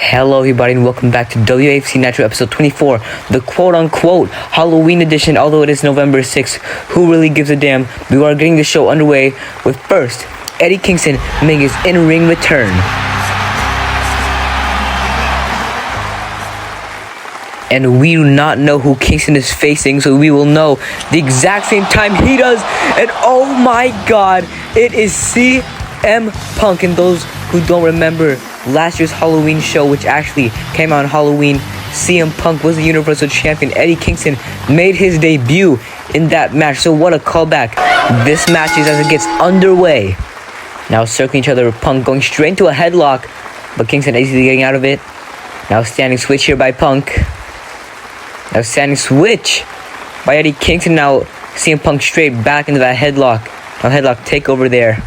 Hello everybody and welcome back to Wafc Nitro episode 24, the quote-unquote Halloween edition, although it is November 6th. Who really gives a damn? We are getting the show underway with first, Eddie Kingston making his in-ring return. And we do not know who Kingston is facing, so we will know the exact same time he does. And oh my god, it is CM Punk. And those who don't remember last year's Halloween show, which actually came out on Halloween, CM Punk was the Universal Champion. Eddie Kingston made his debut in that match, so what a callback. This match is as it gets underway. Now circling each other, Punk going straight into a headlock, but Kingston easily getting out of it. Now standing switch here by Punk. Now standing switch by Eddie Kingston. Now CM Punk straight back into that headlock. Now headlock takeover there.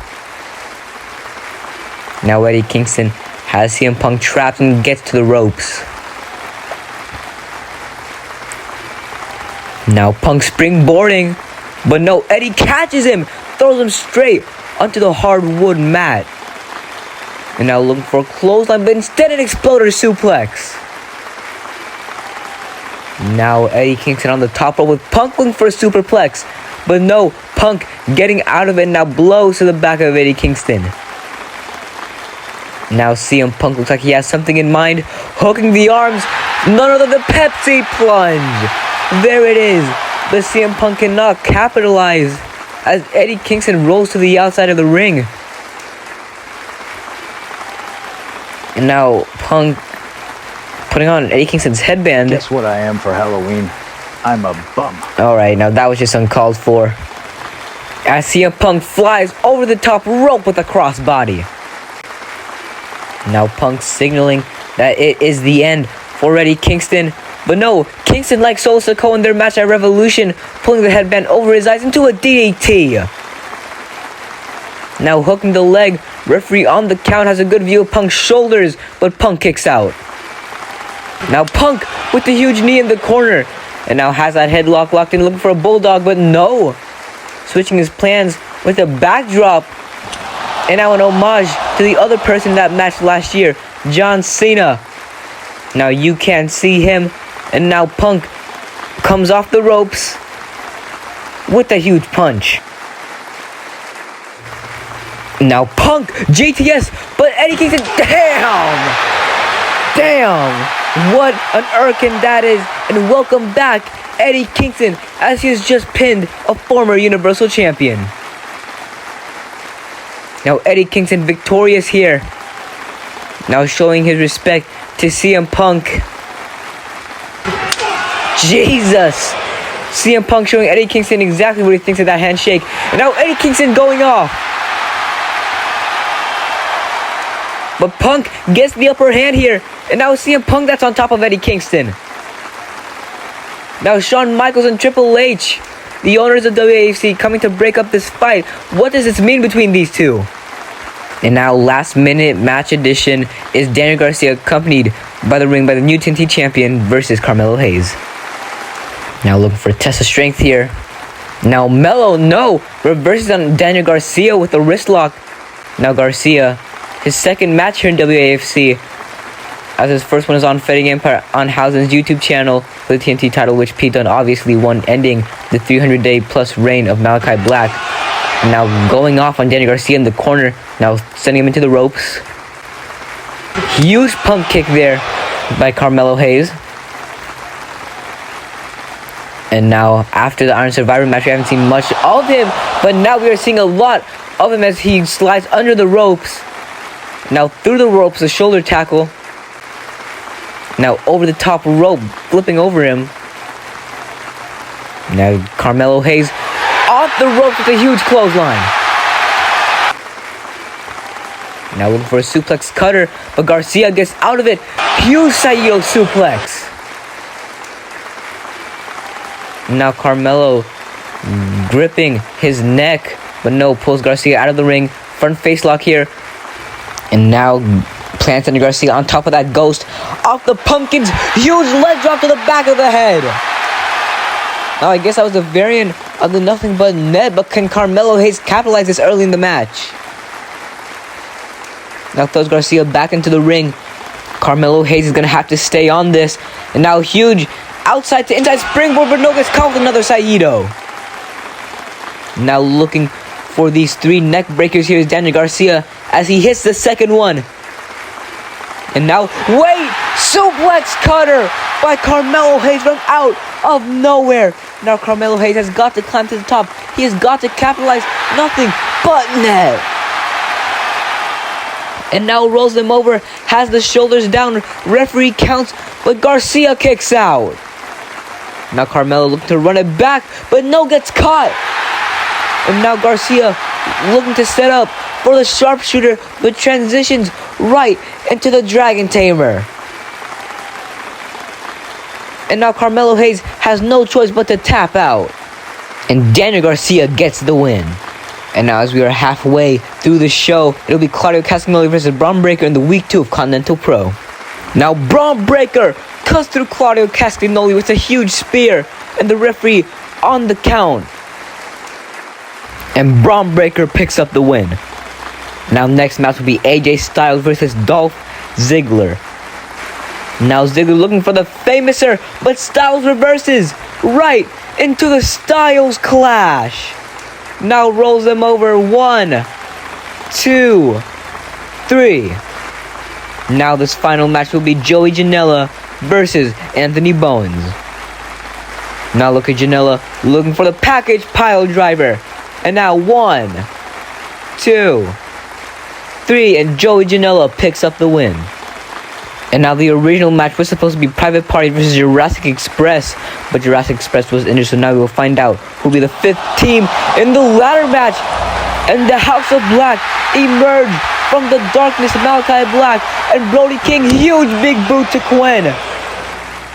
Now Eddie Kingston has CM Punk trapped and gets to the ropes. Now Punk springboarding, but no, Eddie catches him, throws him straight onto the hardwood mat. And now looking for a clothesline, but instead an exploder suplex. Now Eddie Kingston on the top rope with Punk looking for a superplex, but no, Punk getting out of it. Now blows to the back of Eddie Kingston. Now CM Punk looks like he has something in mind, hooking the arms, none other than the Pepsi plunge. There it is, but CM Punk cannot capitalize as Eddie Kingston rolls to the outside of the ring. And now Punk putting on Eddie Kingston's headband. Guess what I am for Halloween? I'm a bum. Alright, now that was just uncalled for. As CM Punk flies over the top rope with a crossbody. Now Punk signaling that it is the end for Eddie Kingston. But no, Kingston, like Solo Sikoa in their match at Revolution, pulling the headband over his eyes into a DDT. Now hooking the leg. Referee on the count has a good view of Punk's shoulders, but Punk kicks out. Now Punk with the huge knee in the corner. And now has that headlock locked in, looking for a bulldog, but no. Switching his plans with a backdrop. And now an homage to the other person in that match last year, John Cena. Now you can't see him. And now Punk comes off the ropes with a huge punch. Now Punk, JTS, but Eddie Kingston, damn, what an Urkin that is. And welcome back, Eddie Kingston, as he has just pinned a former Universal Champion. Now Eddie Kingston victorious here. Now showing his respect to CM Punk. Jesus! CM Punk showing Eddie Kingston exactly what he thinks of that handshake. And now Eddie Kingston going off. But Punk gets the upper hand here. And now CM Punk that's on top of Eddie Kingston. Now Shawn Michaels and Triple H, the owners of WAFC, coming to break up this fight. What does this mean between these two? And now last minute match edition is Daniel Garcia accompanied by the ring by the new TNT champion versus Carmelo Hayes. Now looking for a test of strength here. Now Melo, no, reverses on Daniel Garcia with a wrist lock. Now Garcia, his second match here in WAFC, as his first one is on Fighting Empire on Housen's YouTube channel for the TNT title, which Pete Dunne obviously won, ending the 300-day plus reign of Malachi Black. And now going off on Daniel Garcia in the corner, now sending him into the ropes. Huge pump kick there by Carmelo Hayes. And now after the Iron Survivor match, we haven't seen much of him, but now we are seeing a lot of him as he slides under the ropes. Now through the ropes, a shoulder tackle. Now over the top rope, flipping over him. Now Carmelo Hayes off the rope with a huge clothesline. Now looking for a suplex cutter, but Garcia gets out of it. Huge Saito suplex. Now Carmelo gripping his neck, but no, pulls Garcia out of the ring. Front face lock here. And now plants on Garcia on top of that ghost. Off the pumpkins, huge leg drop to the back of the head. Now I guess that was a variant of the nothing but net, but can Carmelo Hayes capitalize this early in the match? Now throws Garcia back into the ring. Carmelo Hayes is going to have to stay on this. And now huge outside to inside springboard, but no gets caught with another Saito. Now looking for these 3 neck breakers here is Daniel Garcia as he hits the second one. And now, wait! Suplex cutter by Carmelo Hayes from out of nowhere. Now Carmelo Hayes has got to climb to the top. He has got to capitalize. Nothing but net. And now rolls him over, has the shoulders down. Referee counts, but Garcia kicks out. Now Carmelo looking to run it back, but no gets caught. And now Garcia looking to set up for the sharpshooter, but transitions right into the Dragon Tamer. And now Carmelo Hayes has no choice but to tap out. And Daniel Garcia gets the win. And now as we are halfway through the show, it'll be Claudio Castagnoli versus Braun Breaker in the Week 2 of Continental Pro. Now Braun Breaker cuts through Claudio Castagnoli with a huge spear, and the referee on the count. And Braun Breaker picks up the win. Now next match will be AJ Styles versus Dolph Ziggler. Now Ziggler looking for the famouser, but Styles reverses right into the Styles Clash. Now rolls them over. 1, 2, 3. Now this final match will be Joey Janela versus Anthony Bowens. Now look at Janela looking for the package pile driver. And now 1, 2, 3, and Joey Janela picks up the win. And now the original match was supposed to be Private Party versus Jurassic Express, but Jurassic Express was injured, so now we will find out who will be the 5th team in the ladder match. And the House of Black emerged from the darkness. Malachi Black and Brody King, huge big boot to Quinn.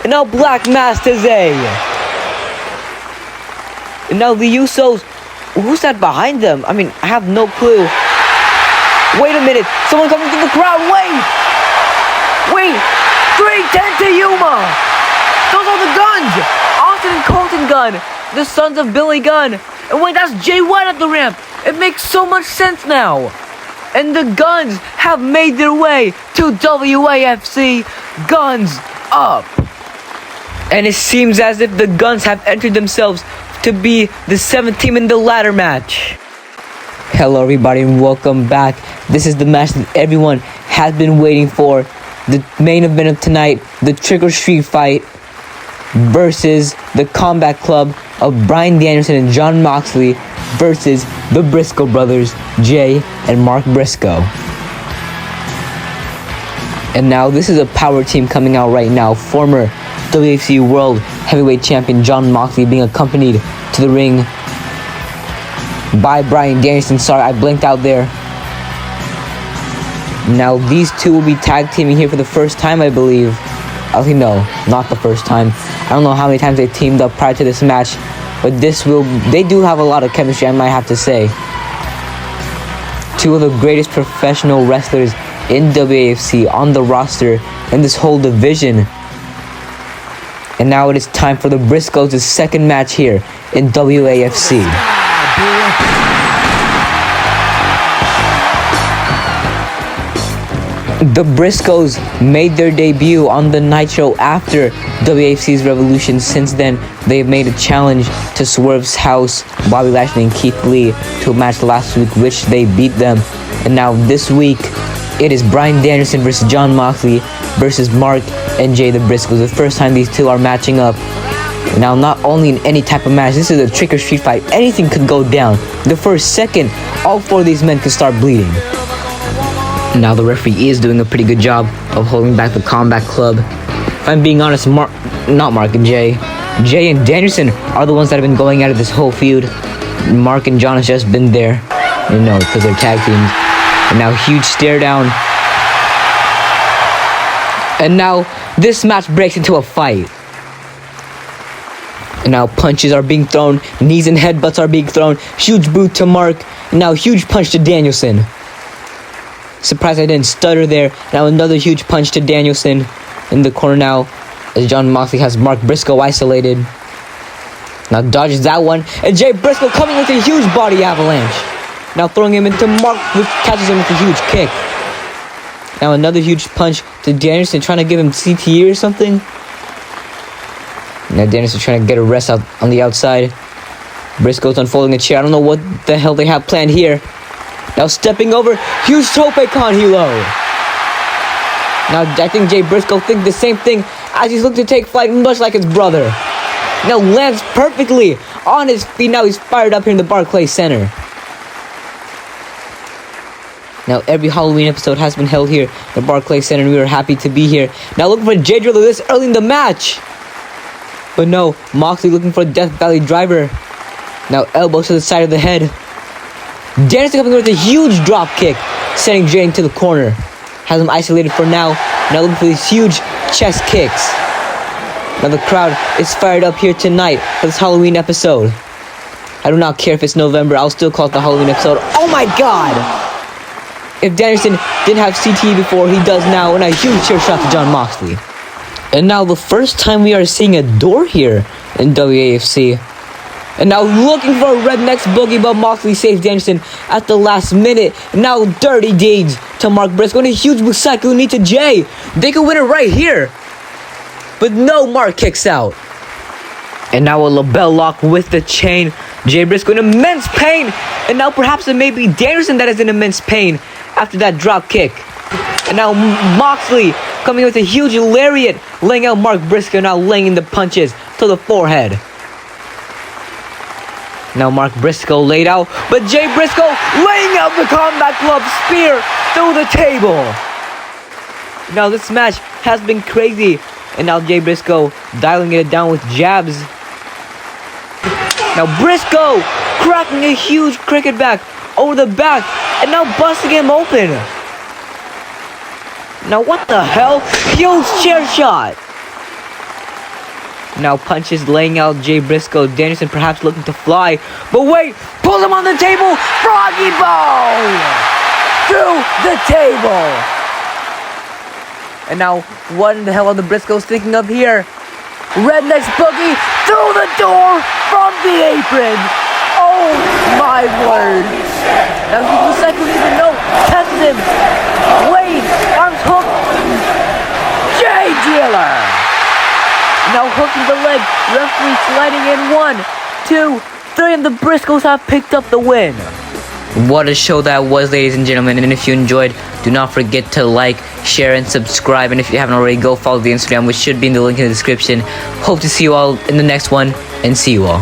And now Black Mass to Zay. And now the Usos, who's that behind them? I mean, I have no clue. Wait a minute, someone coming through the crowd, Wait! 310 to Yuma! Those are the Guns! Austin and Colton Gunn, the sons of Billy Gunn. And wait, that's Jay White at the ramp. It makes so much sense now. And the Guns have made their way to WAFC. Guns up. And it seems as if the Guns have entered themselves to be the 7th team in the ladder match. Hello everybody and welcome back. This is the match that everyone has been waiting for. The main event of tonight, the Trick or Street fight versus the Combat Club of Bryan Danielson and Jon Moxley versus the Brisco brothers, Jay and Mark Briscoe. And now this is a power team coming out right now. Former WFC World Heavyweight Champion Jon Moxley being accompanied to the ring by Bryan Danielson. Sorry, I blinked out there. Now these two will be tag teaming here for the first time, I believe. I think no, not the first time. I don't know how many times they teamed up prior to this match, but they do have a lot of chemistry, I might have to say. Two of the greatest professional wrestlers in WAFC on the roster in this whole division. And now it is time for the Briscoes' second match here in WAFC. The Briscoes made their debut on the Nitro after WAFC's Revolution. Since then, they've made a challenge to Swerve's House, Bobby Lashley and Keith Lee, to a match last week, which they beat them. And now this week, it is Bryan Danielson versus Jon Moxley versus Mark and Jay the Briscoes. The first time these two are matching up. Now, not only in any type of match, this is a Trick or Street fight. Anything could go down. The first second, all 4 of these men could start bleeding. Now the referee is doing a pretty good job of holding back the Combat Club. If I'm being honest, not Mark and Jay. Jay and Danielson are the ones that have been going at it this whole feud. Mark and John has just been there. You know, because they're tag teams. And now huge stare down. And now this match breaks into a fight. And now punches are being thrown. Knees and headbutts are being thrown. Huge boot to Mark. And now huge punch to Danielson. Surprised I didn't stutter there. Now another huge punch to Danielson in the corner now, as Jon Moxley has Mark Briscoe isolated. Now dodges that one, and Jay Briscoe coming with a huge body avalanche. Now throwing him into Mark, who catches him with a huge kick. Now another huge punch to Danielson, trying to give him CTE or something. Now Danielson trying to get a rest out on the outside. Briscoes unfolding a chair. I don't know what the hell they have planned here. Now stepping over, huge tope con hilo. Now I think Jay Briscoe thinks the same thing as he's looking to take flight, much like his brother. Now lands perfectly on his feet. Now he's fired up here in the Barclays Center. Now every Halloween episode has been held here at the Barclays Center, and we are happy to be here. Now looking for Jay Driller this early in the match. But no, Moxley looking for a Death Valley driver. Now elbows to the side of the head. Danielson coming with a huge drop kick, sending Jay into the corner. Has him isolated for now. Now looking for these huge chest kicks. Now the crowd is fired up here tonight for this Halloween episode. I do not care if it's November, I'll still call it the Halloween episode. Oh my god! If Danielson didn't have CTE before, he does now, and a huge chair shot to John Moxley. And now the first time we are seeing a door here in WAFC. And now looking for a Redneck's Boogie, but Moxley saves Danielson at the last minute. And now dirty deeds to Mark Briscoe, and a huge Busaiku knee to Jay. They could win it right here. But no, Mark kicks out. And now a label lock with the chain. Jay Briscoe in immense pain. And now perhaps it may be Danielson that is in immense pain after that drop kick. And now Moxley coming with a huge lariat, laying out Mark Briscoe, now laying in the punches to the forehead. Now Mark Briscoe laid out, but Jay Briscoe laying out the Combat Club spear through the table. Now this match has been crazy, and now Jay Briscoe dialing it down with jabs. Now Briscoe cracking a huge cricket back over the back, and now busting him open. Now what the hell? Huge chair shot. Now punches laying out Jay Briscoe. Danielson perhaps looking to fly, but wait, pulls him on the table. Froggy bone through the table. And now what in the hell are the Briscoes thinking of here? Redneck's Boogie through the door from the apron. Oh my word. Now he second even know. Tests him. Wade, arms hooked. Jay Driller. Now hooking the leg, referee sliding in 1, 2, 3, and the Briscoes have picked up the win. What a show that was, ladies and gentlemen, and if you enjoyed, do not forget to like, share, and subscribe, and if you haven't already, go follow the Instagram, which should be in the link in the description. Hope to see you all in the next one, and see you all.